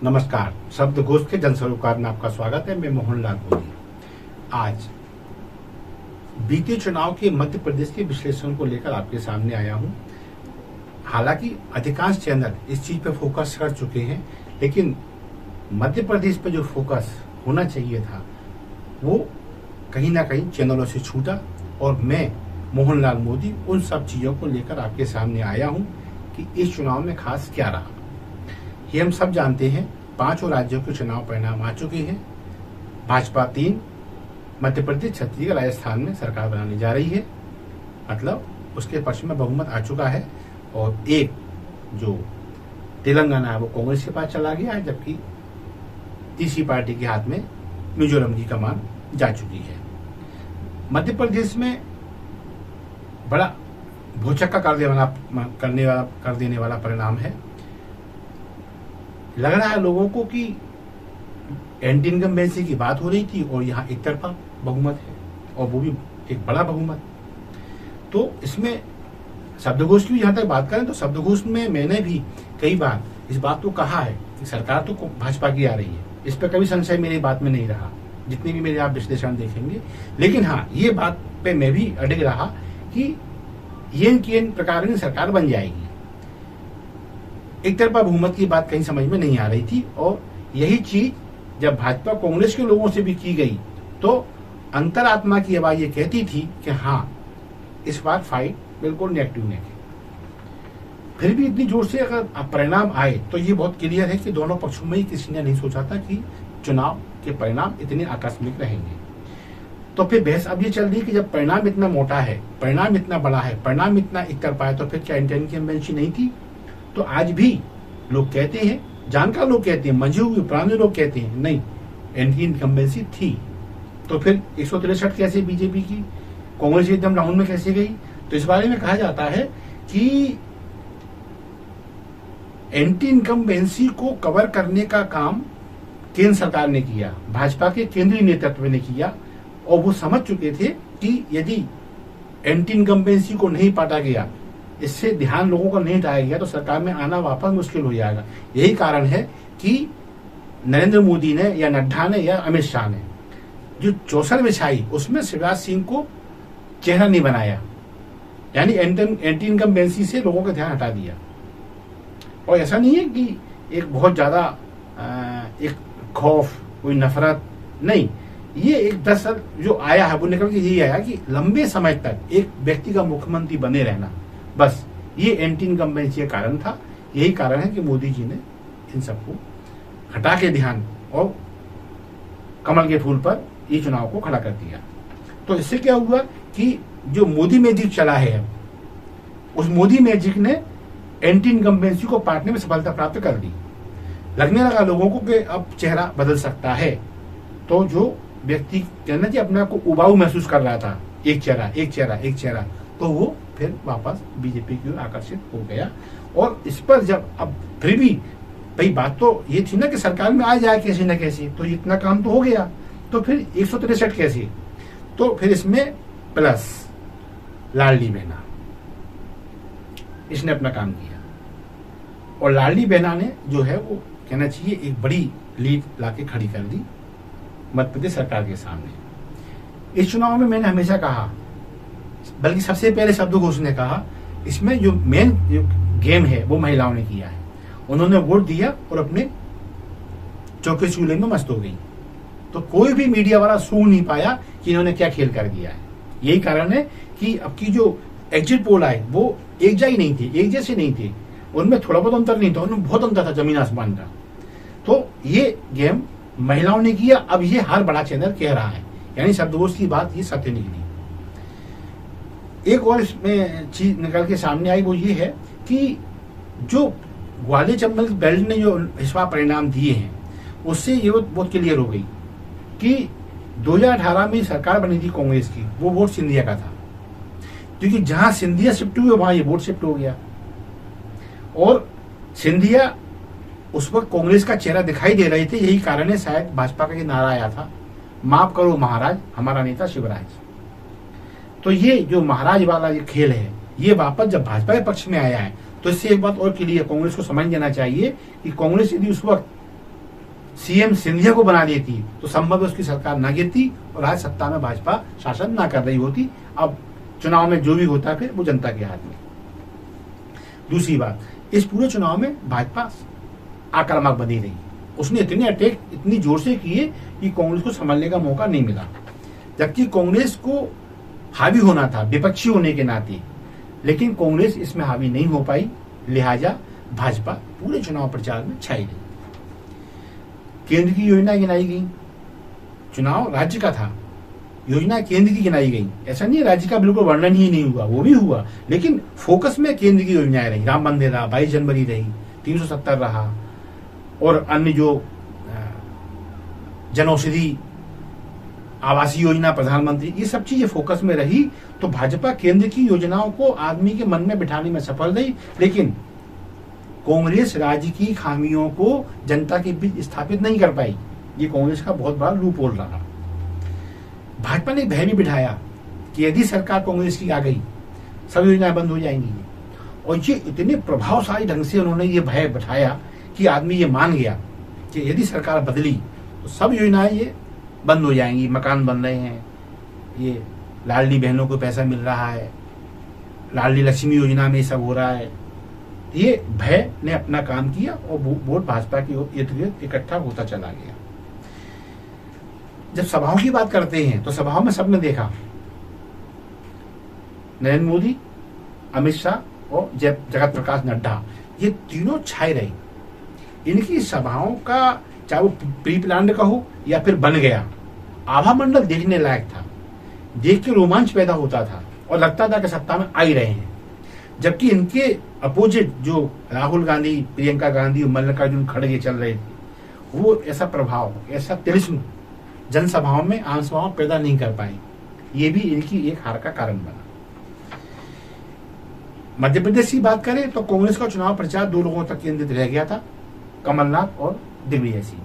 नमस्कार। शब्दकोश के जनसरोकार में आपका स्वागत है। मैं मोहनलाल मोदी। आज बीते चुनाव के मध्य प्रदेश के विश्लेषण को लेकर आपके सामने आया हूं। हालांकि अधिकांश चैनल इस चीज पर फोकस कर चुके हैं, लेकिन मध्य प्रदेश पर जो फोकस होना चाहिए था वो कहीं ना कहीं चैनलों से छूटा, और मैं मोहनलाल मोदी उन सब चीजों को लेकर आपके सामने आया हूं कि इस चुनाव में खास क्या रहा। ये हम सब जानते हैं, 5 राज्यों के चुनाव परिणाम आ चुके हैं। भाजपा 3, मध्य प्रदेश, छत्तीसगढ़, राजस्थान में सरकार बनाने जा रही है, मतलब उसके पक्ष में बहुमत आ चुका है। और एक जो तेलंगाना है वो कांग्रेस के पास चला गया है, जबकि तीसरी पार्टी के हाथ में मिजोरम की कमान जा चुकी है। मध्य प्रदेश में बड़ा भौचक्का कर देने वाला परिणाम है। लग रहा है लोगों को कि एंटी इनकम्बेंसी की बात हो रही थी और यहाँ एक तरफा बहुमत है, और वो भी एक बड़ा बहुमत। तो इसमें शब्दकोश की जहां तक बात करें तो शब्दकोश में मैंने भी कई बार इस बात को कहा है कि सरकार तो भाजपा की आ रही है, इस पर कभी संशय मेरी बात में नहीं रहा, जितने भी मेरे आप विश्लेषण देखेंगे। लेकिन हाँ, ये बात पे मैं भी अड़िग रहा कि ये प्रकार की सरकार बन जाएगी। एक तरफा बहुमत की बात कहीं समझ में नहीं आ रही थी, और यही चीज जब भाजपा कांग्रेस के लोगों से भी की गई तो अंतरात्मा की आवाज ये कहती थी कि हाँ, इस बार फाइट बिल्कुल नेगेटिव है। फिर भी इतनी जोर से अगर परिणाम आए तो ये बहुत क्लियर है कि दोनों पक्षों में ही किसी ने नहीं सोचा था कि चुनाव के परिणाम इतने आकस्मिक रहेंगे। तो फिर बहस अब ये चल रही है कि जब परिणाम इतना मोटा है, परिणाम इतना बड़ा है, परिणाम इतना एक तरफा है, तो फिर क्या एंटी इनकम्बेंसी नहीं थी? तो आज भी लोग कहते हैं, जानकार लोग कहते हैं, मंझे हुए पुराने लोग कहते हैं नहीं, एंटी इनकम्बेंसी थी। तो फिर 163 कैसे बीजेपी की, कांग्रेस एकदम डाउन में कैसे गई? तो इस बारे में कहा जाता है कि एंटी इनकम्बेंसी को कवर करने का काम केंद्र सरकार ने किया, भाजपा के केंद्रीय नेतृत्व ने किया, और वो समझ चुके थे कि यदि एंटी इनकम्बेंसी को नहीं पाटा गया, इससे ध्यान लोगों का नहीं हटाया गया, तो सरकार में आना वापस मुश्किल हो जाएगा। यही कारण है कि नरेंद्र मोदी ने या नड्डा ने या अमित शाह ने जो चौसर बिछाई उसमें शिवराज सिंह को चेहरा नहीं बनाया, यानी एंटी इनकम्बेंसी से लोगों का ध्यान हटा दिया। और ऐसा नहीं है कि एक बहुत ज्यादा एक खौफ, कोई नफरत नहीं, ये एक दरअसल जो आया है वो निकल के यही आया कि लंबे समय तक एक व्यक्ति का मुख्यमंत्री बने रहना, बस ये एंटी इनकम्बेंसी का कारण था। यही कारण है कि मोदी जी ने इन सबको हटा के ध्यान और कमल के फूल पर ये चुनाव को खड़ा कर दिया। तो इससे क्या हुआ कि जो मोदी मैजिक चला है, उस मोदी मैजिक ने एंटी इनकम्बेंसी को पाटने में सफलता प्राप्त कर दी। लगने लगा लोगों को कि अब चेहरा बदल सकता है। तो जो व्यक्ति कहना कि अपने आप को उबाऊ महसूस कर रहा था, एक चेहरा एक चेहरा एक चेहरा, तो वो फिर वापस बीजेपी की ओर आकर्षित हो गया। और इस पर जब अब फिर भी भाई बात तो ये थी ना कि सरकार में आ जाए कैसे न कैसे, तो इतना काम तो हो गया, तो फिर 163 कैसे? तो फिर इसमें प्लस लाडली बहना, इसने अपना काम किया, और लाडली बहना ने जो है वो कहना चाहिए एक बड़ी लीड लाके खड़ी कर दी मध्य प्रदेश सरकार के सामने। इस चुनाव में मैंने हमेशा कहा, बल्कि सबसे पहले शब्दकोश ने कहा, इसमें जो मेन गेम है वो महिलाओं ने किया है। उन्होंने वोट दिया और अपने चौके चूल्हे में मस्त हो गई। तो कोई भी मीडिया वाला सूंघ नहीं पाया कि इन्होंने क्या खेल कर दिया है। यही कारण है कि अब की जो एग्जिट पोल आए वो एक जैसे नहीं थे, उनमें थोड़ा बहुत अंतर नहीं था, उनमें बहुत अंतर था, जमीन आसमान का। तो ये गेम महिलाओं ने किया। अब ये हर बड़ा चैनल कह रहा है, यानी शब्दकोश की बात ये सत्य निकली। एक और इसमें चीज निकल के सामने आई, वो ये है कि जो ग्वालियर चंबल बेल्ट ने जो इस बार परिणाम दिए हैं, उससे ये बहुत क्लियर हो गई कि 2018 में सरकार बनी थी कांग्रेस की, वो वोट सिंधिया का था, क्योंकि जहां सिंधिया शिफ्ट हुए वहां ये वोट शिफ्ट हो गया। और सिंधिया उस वक्त कांग्रेस का चेहरा दिखाई दे रहे थे। यही कारण है शायद भाजपा का ये नारा आया था, माफ करो महाराज, हमारा नेता शिवराज। तो ये जो महाराज वाला ये खेल है, ये वापस जब भाजपा के पक्ष में आया है, तो इससे एक बात और क्लियर, कांग्रेस को समझ लेना चाहिए कि कांग्रेस यदि उस वक्त सीएम सिंधिया को बना देती तो संभव है उसकी सरकार ना गिरती और आज सत्ता में भाजपा शासन ना कर रही होती। अब चुनाव में जो भी होता फिर वो जनता के हाथ में। दूसरी बात, इस पूरे चुनाव में भाजपा आक्रामक बनी रही। उसने इतने अटैक इतनी जोर से किए कि कांग्रेस को संभलने का मौका नहीं मिला, जबकि कांग्रेस को हावी होना था विपक्षी होने के नाते, लेकिन कांग्रेस इसमें हावी नहीं हो पाई, लिहाजा भाजपा पूरे चुनाव प्रचार में छाई रही। केंद्र की योजना गिनाई गई, चुनाव राज्य का था, योजना केंद्र की गिनाई गई। ऐसा नहीं राज्य का बिल्कुल वर्णन ही नहीं हुआ, वो भी हुआ, लेकिन फोकस में केंद्र की योजनाएं रही। राम मंदिर रहा, 22 जनवरी रही, 370 रहा, और अन्य जो जनौषधि आवासीय योजना, प्रधानमंत्री, ये सब चीजें फोकस में रही। तो भाजपा केंद्र की योजनाओं को आदमी के मन में बिठाने में सफल रही, लेकिन कांग्रेस राज्य की खामियों को जनता के बीच स्थापित नहीं कर पाई। ये कांग्रेस का बहुत बड़ा लूप होल रहा। भाजपा ने भय भी बिठाया कि यदि सरकार कांग्रेस की आ गई सब योजनाएं बंद हो जाएंगी, और ये इतने प्रभावशाली ढंग से उन्होंने ये भय बिठाया कि आदमी ये मान गया कि यदि सरकार बदली तो सब योजनाएं ये बंद हो जाएंगी। मकान बन रहे हैं, ये लाडली बहनों को पैसा मिल रहा है, लाडली लक्ष्मी योजना में सब हो रहा है। ये भय ने अपना काम किया और वोट भाजपा की इर्द गिर्द इकट्ठा होता चला गया। जब सभाओं की बात करते हैं तो सभाओं में सबने देखा नरेंद्र मोदी, अमित शाह और जगत प्रकाश नड्डा, ये तीनों छाए रहे। इनकी सभाओं का चाहे वो प्री प्लान्ड का हो या फिर बन गया, आभा मंडल देखने लायक था। देख के रोमांच पैदा होता था और लगता था कि सत्ता में आ ही रहे हैं। जबकि इनके अपोजिट जो राहुल गांधी, प्रियंका गांधी और मल्लिकार्जुन खड़गे चल रहे थे, वो ऐसा प्रभाव, ऐसा तिलिस्म जनसभाओं में, आम सभाओं में पैदा नहीं कर पाए। ये भी इनकी एक हार का कारण बना। मध्य प्रदेश की बात करें तो कांग्रेस का चुनाव प्रचार 2 लोगों तक केंद्रित रह गया था, कमलनाथ और दिग्विजय सिंह।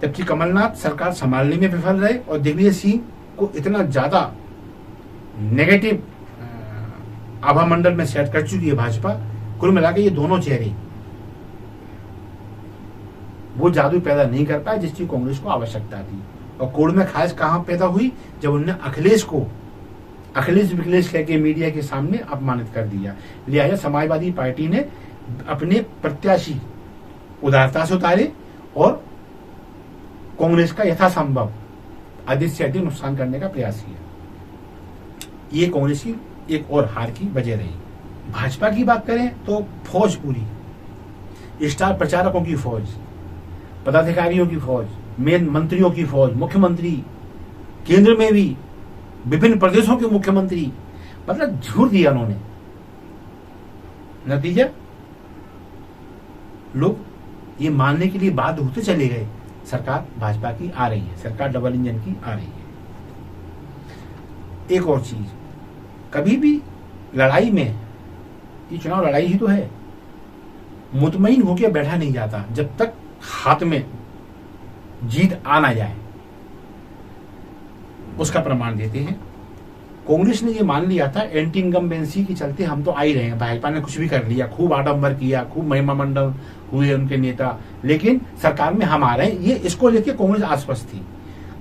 जबकि कमलनाथ सरकार संभालने में विफल रहे और दिग्विजय सिंह को इतना ज्यादा नेगेटिव आभा मंडल में सेट कर चुकी है भाजपा। कुल मिलाकर ये दोनों चेहरे वो जादू पैदा नहीं कर पाए जिसकी कांग्रेस को आवश्यकता थी। और कोड़ में खास कहां पैदा हुई, जब उन्होंने अखिलेश को अखिलेश विखिलेश कह के मीडिया के सामने अपमानित कर दिया। लिहाजा समाजवादी पार्टी ने अपने प्रत्याशी उदारता से उतारे और कांग्रेस का यथासंभव अधिक से अधिक नुकसान करने का प्रयास किया। ये कांग्रेस की एक और हार की वजह रही। भाजपा की बात करें तो फौज पूरी, स्टार प्रचारकों की फौज, पदाधिकारियों की फौज, मेन मंत्रियों की फौज, मुख्यमंत्री, केंद्र में भी विभिन्न प्रदेशों के मुख्यमंत्री, मतलब झूठ दिया उन्होंने। नतीजा लोग ये मानने के लिए बाध्य होते चले गए, सरकार भाजपा की आ रही है, सरकार डबल इंजन की आ रही है। एक और चीज, कभी भी लड़ाई में, ये चुनाव लड़ाई ही तो है, मुतमईन होकर बैठा नहीं जाता जब तक हाथ में जीत आ ना जाए। उसका प्रमाण देते हैं। कांग्रेस ने ये मान लिया था एंटी इनकम्बेंसी के चलते हम तो आ ही रहे हैं, भाजपा ने कुछ भी कर लिया, खूब आडंबर किया, खूब महिमा मंडल हुए उनके नेता, लेकिन सरकार में हम आ रहे हैं, ये इसको लेके कांग्रेस आश्वस्त थी।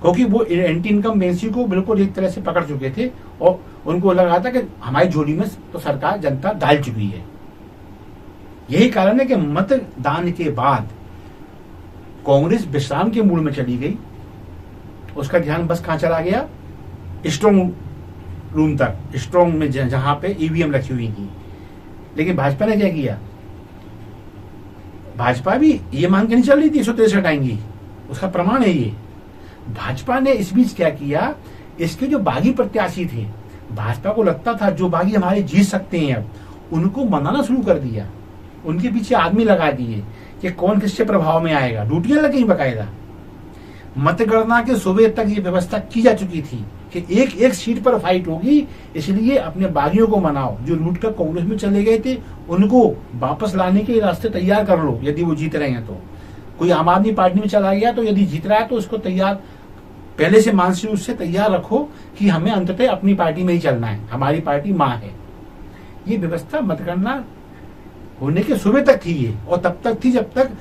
क्योंकि वो एंटी इनकम्बेंसी को बिल्कुल एक तरह से पकड़ चुके थे और उनको लग रहा था कि हमारी झोली में तो सरकार जनता डाल चुकी है। यही कारण है कि मतदान के बाद कांग्रेस विश्राम के मूड में चली गई। उसका ध्यान बस कहां चला गया, स्ट्रॉन्ग रूम तक, स्ट्रॉन्ग में जहां पे ईवीएम रखी हुई थी। लेकिन भाजपा ने क्या किया, भाजपा भी ये मान के नहीं चल रही थी 163 आएंगी, उसका प्रमाण है ये। भाजपा ने इस बीच क्या किया, इसके जो बागी प्रत्याशी थे, भाजपा को लगता था जो बागी हमारे जीत सकते हैं, अब उनको मनाना शुरू कर दिया। उनके पीछे आदमी लगा दिए कि कौन किससे प्रभाव में आएगा, ड्यूटियां लगी बकायदा। मतगणना के सुबह तक ये व्यवस्था की जा चुकी थी कि एक एक सीट पर फाइट होगी, इसलिए अपने बागियों को मनाओ, जो लूट कर कांग्रेस में चले गए थे उनको वापस लाने के रास्ते तैयार कर लो। यदि वो जीत रहे हैं तो, कोई आम आदमी पार्टी में चला गया तो यदि जीत रहा है तो उसको तैयार, पहले से मानसिक रूप से तैयार रखो कि हमें अंततः अपनी पार्टी में ही चलना है, हमारी पार्टी मां है। ये व्यवस्था मतगणना होने के सुबह तक थी ये, और तब तक थी जब तक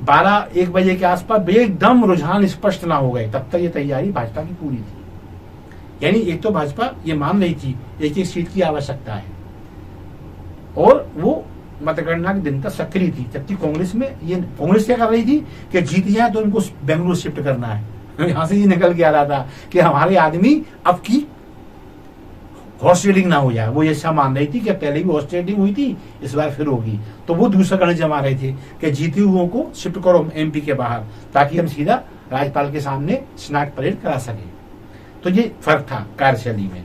12-1 बजे के आसपास एकदम रुझान स्पष्ट ना हो गए, तब तक ये तैयारी भाजपा की पूरी थी। यानी एक तो भाजपा ये मान रही थी एक एक सीट की आवश्यकता है और वो मतगणना के दिन तक सक्रिय थी, जबकि कांग्रेस क्या कर रही थी कि जीत जाए तो उनको बेंगलुरु शिफ्ट करना है। यहां से ये निकल के आ रहा था कि हमारे आदमी अब की हॉर्स ट्रेडिंग ना हो जाए। वो ऐसा मान रही थी कि पहले भी हॉर्स ट्रेडिंग हुई थी, इस बार फिर होगी, तो वो दूसरा गणित जमा रहे थे कि जीते हुओं को शिफ्ट करो एमपी के बाहर, ताकि हम सीधा राज्यपाल के सामने स्नैक परेड करा सके। तो ये फर्क था कार्यशैली में।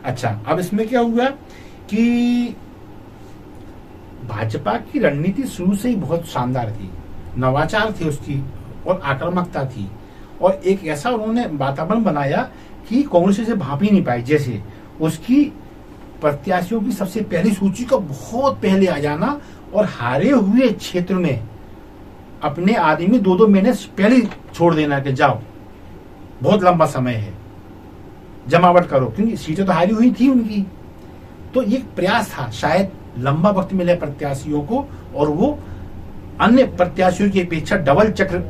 अच्छा, अब इसमें क्या हुआ कि भाजपा की रणनीति शुरू से ही बहुत शानदार थी, नवाचार थे उसकी और आक्रामकता थी, और एक ऐसा उन्होंने वातावरण बनाया कि कांग्रेस से भाप ही नहीं पाई। जैसे उसकी प्रत्याशियों की सबसे पहली सूची का बहुत पहले आ जाना और हारे हुए क्षेत्र में अपने आदमी 2-2 महीने पहले छोड़ देना कि जाओ, बहुत लंबा समय है, जमावट करो, क्योंकि सीटें तो हारी हुई थी उनकी। तो ये प्रयास था, शायद लंबा वक्त मिले प्रत्याशियों को और वो अन्य प्रत्याशियों की अपेक्षा डबल चक्र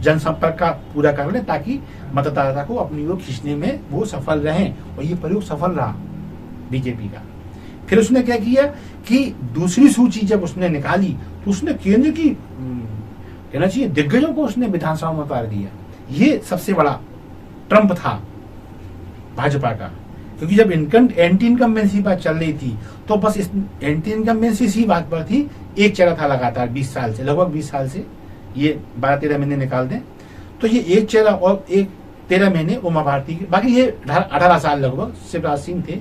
जनसंपर्क का पूरा कर लें, ताकि मतदाता को अपनी ओर खींचने में वो सफल रहें, और ये प्रयोग सफल रहा बीजेपी का। फिर उसने क्या किया कि दूसरी सूची जब उसने निकाली तो उसने केंद्र की कहना चाहिए दिग्गजों को उसने विधानसभा में उतार दिया। ये सबसे बड़ा ट्रम्प था भाजपा का, क्योंकि जब एंटी इनकम्बेंसी बात चल रही थी तो बस इस एंटी इनकम्बेंसी इसी बात पर थी, एक चेहरा था लगातार 20 साल से, लगभग 20 साल से, ये 12-13 महीने निकाल दें तो ये एक चेहरा और एक 13 महीने उमा भारती के, बाकी ये 18 साल लगभग शिवराज सिंह थे,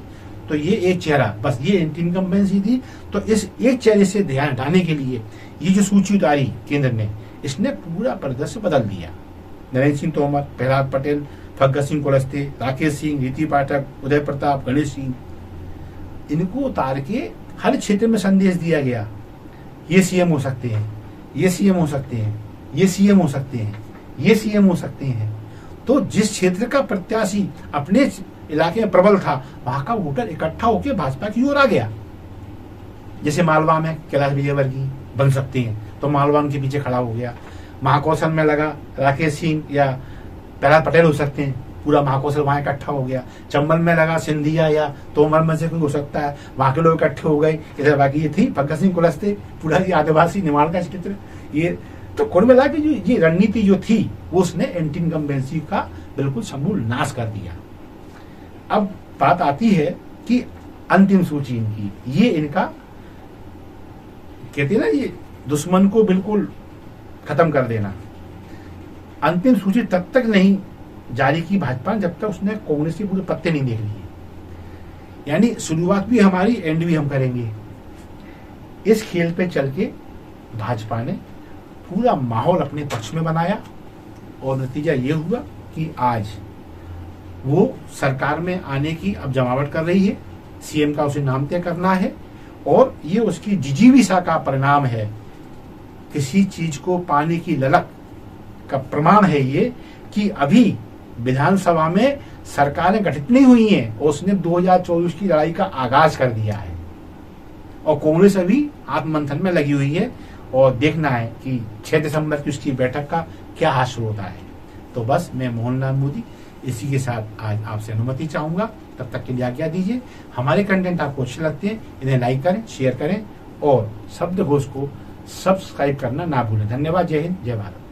तो ये एक चेहरा, बस ये एंटी इनकम्बेंसी थी। तो इस एक चेहरे से ध्यान हटाने के लिए ये जो सूची उतारी केंद्र ने, इसने पूरा परिदृश्य बदल दिया। नरेंद्र सिंह तोमर, प्रहलाद पटेल, फग्गन सिंह कुलस्ते, राकेश सिंह, रीति पाठक, उदय प्रताप, गणेश सिंह, इनको उतार के हर क्षेत्र में संदेश दिया गया, ये सीएम हो सकते हैं, ये सीएम हो सकते हैं, ये सीएम हो सकते हैं, ये सीएम हो सकते हैं। तो जिस क्षेत्र का प्रत्याशी अपने इलाके में प्रबल था, वहां का वोटर इकट्ठा होकर भाजपा की ओर आ गया। जैसे मालवा में कैलाश विजयवर्गीय बन सकते हैं, तो मालवा उनके पीछे खड़ा हो गया। महाकौशल में लगा राकेश सिंह या प्रहलाद पटेल हो सकते हैं, पूरा महाकौशल वहां इकट्ठा हो गया। चंबल में लगा सिंधिया या तोमर में से कोई हो सकता है, वहां के लोग इकट्ठे हो गए। इधर बाकी ये थी फग्गन सिंह कुलस्ते, पूरा ये आदिवासी निमाड़ का क्षेत्र, ये तो कुल मिला के जो ये रणनीति जो थी वो उसने एंटी इनकम्बेंसी का बिल्कुल समूल नाश कर दिया। अब बात आती है कि अंतिम सूची इनकी, ये इनका कहते हैं ना, ये दुश्मन को बिल्कुल खत्म कर देना। अंतिम सूची तब तक नहीं जारी की भाजपा जब तक उसने कांग्रेस के पूरे पत्ते नहीं देख लिए, यानी शुरुआत भी हमारी एंड भी हम करेंगे। इस खेल पे चल के भाजपा ने पूरा माहौल अपने पक्ष में बनाया और नतीजा ये हुआ कि आज वो सरकार में आने की अब जमावट कर रही है, सीएम का उसे नाम तय करना है, और ये उसकी जिजीविसा का परिणाम है। किसी चीज को पाने की ललक का प्रमाण है ये कि अभी विधानसभा में सरकारें गठित नहीं हुई हैं और उसने 2024 की लड़ाई का आगाज कर दिया है, और कांग्रेस अभी आत्ममंथन में लगी हुई है, और देखना है कि 6 दिसंबर की उसकी बैठक का क्या हासिल होता है। तो बस मैं मोहनलाल मोदी इसी के साथ आज आपसे अनुमति चाहूंगा, तब तक के लिए आज्ञा दीजिए। हमारे कंटेंट आपको अच्छे लगते हैं, इन्हें लाइक करें, शेयर करें और शब्दकोश को सब्सक्राइब करना ना भूलें। धन्यवाद। जय हिंद, जय भारत।